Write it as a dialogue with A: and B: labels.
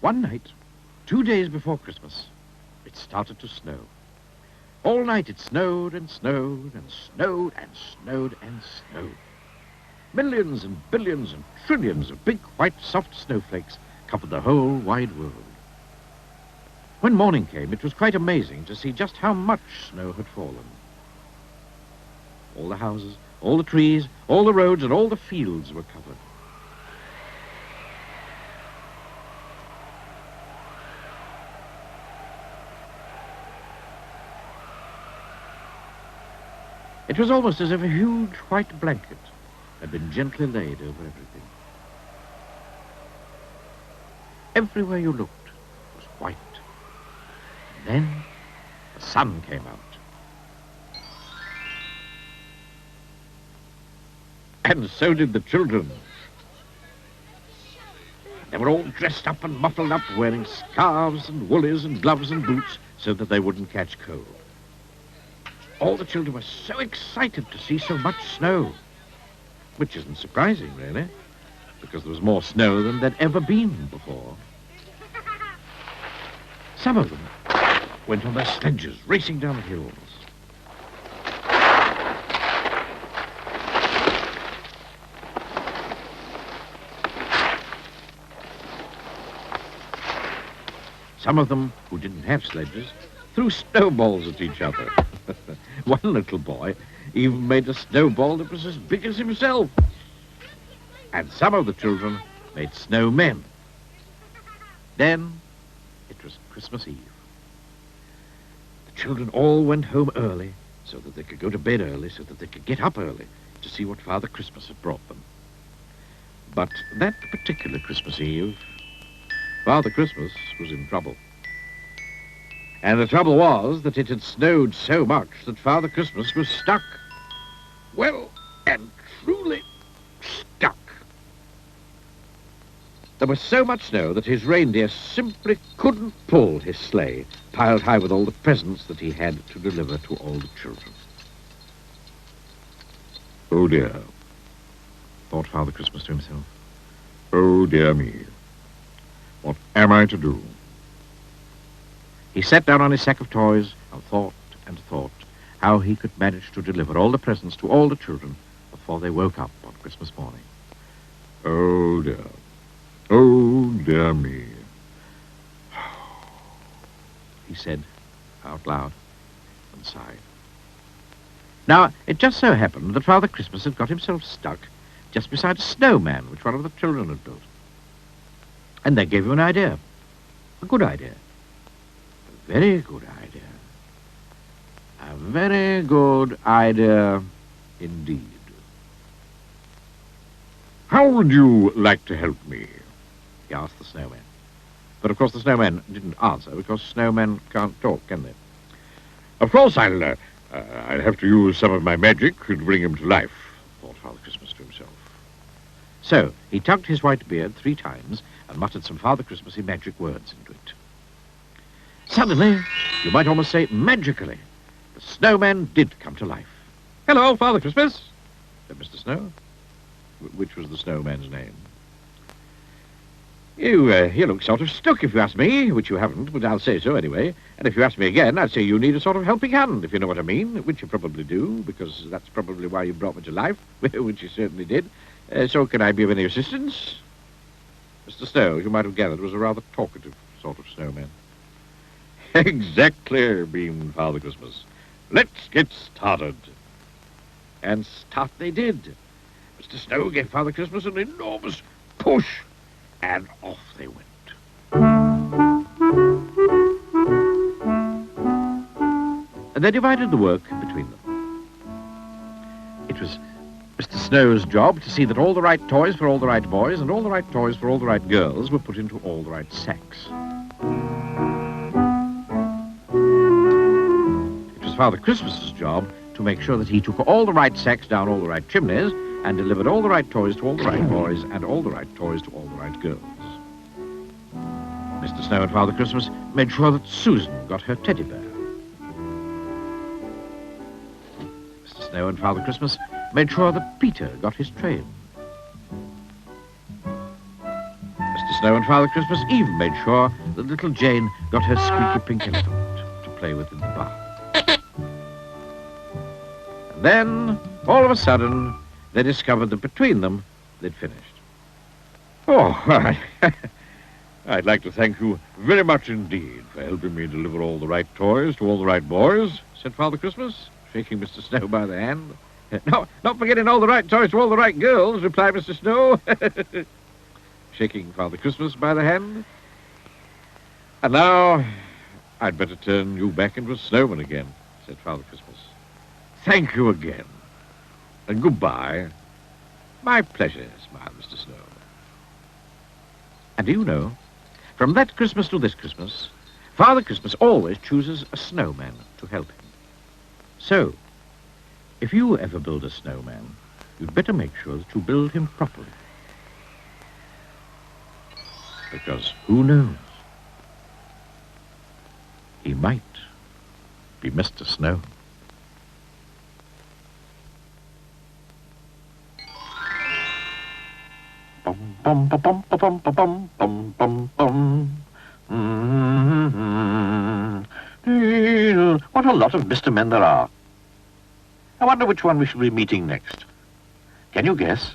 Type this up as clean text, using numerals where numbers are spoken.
A: One night, 2 days before Christmas, it started to snow. All night it snowed and snowed and snowed and snowed and snowed. Millions and billions and trillions of big, white, soft snowflakes covered the whole wide world. When morning came, it was quite amazing to see just how much snow had fallen. All the houses, all the trees, all the roads, and all the fields were covered. It was almost as if a huge white blanket had been gently laid over everything. Everywhere you looked was white. And then the sun came out. And so did the children. They were all dressed up and muffled up, wearing scarves and woolies and gloves and boots so that they wouldn't catch cold. All the children were so excited to see so much snow, which isn't surprising, really, because there was more snow than there'd ever been before. Some of them went on their sledges, racing down the hills. Some of them, who didn't have sledges, threw snowballs at each other. One little boy even made a snowball that was as big as himself. And some of the children made snowmen. Then it was Christmas Eve. The children all went home early so that they could go to bed early, so that they could get up early to see what Father Christmas had brought them. But that particular Christmas Eve, Father Christmas was in trouble. And the trouble was that it had snowed so much that Father Christmas was stuck. Well, and truly stuck. There was so much snow that his reindeer simply couldn't pull his sleigh, piled high with all the presents that he had to deliver to all the children. Oh dear, thought Father Christmas to himself. Oh dear me, what am I to do? He sat down on his sack of toys and thought how he could manage to deliver all the presents to all the children before they woke up on Christmas morning. Oh dear me, he said out loud and sighed. Now, it just so happened that Father Christmas had got himself stuck just beside a snowman which one of the children had built. And that gave him an idea, a good idea. A very good idea. A very good idea indeed. How would you like to help me? He asked the snowman. But of course the snowman didn't answer because snowmen can't talk, can they? Of course I'll have to use some of my magic to bring him to life, thought Father Christmas to himself. So he tugged his white beard 3 times and muttered some Father Christmassy magic words into it. Suddenly, you might almost say magically, the snowman did come to life. Hello, Father Christmas, said Mr. Snow, which was the snowman's name. You look sort of stuck, if you ask me, which you haven't, but I'll say so anyway. And if you ask me again, I'd say you need a sort of helping hand, if you know what I mean, which you probably do, because that's probably why you brought me to life, which you certainly did. So can I be of any assistance? Mr. Snow, as you might have gathered, was a rather talkative sort of snowman. Exactly, beamed Father Christmas. Let's get started. And start they did. Mr. Snow gave Father Christmas an enormous push, and off they went. And they divided the work between them. It was Mr. Snow's job to see that all the right toys for all the right boys and all the right toys for all the right girls were put into all the right sacks. Father Christmas's job to make sure that he took all the right sacks down all the right chimneys and delivered all the right toys to all the right boys and all the right toys to all the right girls. Mr. Snow and Father Christmas made sure that Susan got her teddy bear. Mr. Snow and Father Christmas made sure that Peter got his train. Mr. Snow and Father Christmas even made sure that little Jane got her squeaky pink elephant to play with in the barn. And then, all of a sudden, they discovered that between them, they'd finished. Oh, I'd like to thank you very much indeed for helping me deliver all the right toys to all the right boys, said Father Christmas, shaking Mr. Snow by the hand. No, not forgetting all the right toys to all the right girls, replied Mr. Snow, shaking Father Christmas by the hand. And now, I'd better turn you back into a snowman again, said Father Christmas. Thank you again, and goodbye. My pleasure, smiled Mr. Snow. And do you know, from that Christmas to this Christmas, Father Christmas always chooses a snowman to help him. So, if you ever build a snowman, you'd better make sure that you build him properly. Because who knows? He might be Mr. Snow. Bum bum ba bum ba bum ba bum bum bum bum. What a lot of Mr. Men there are. I wonder which one we shall be meeting next. Can you guess?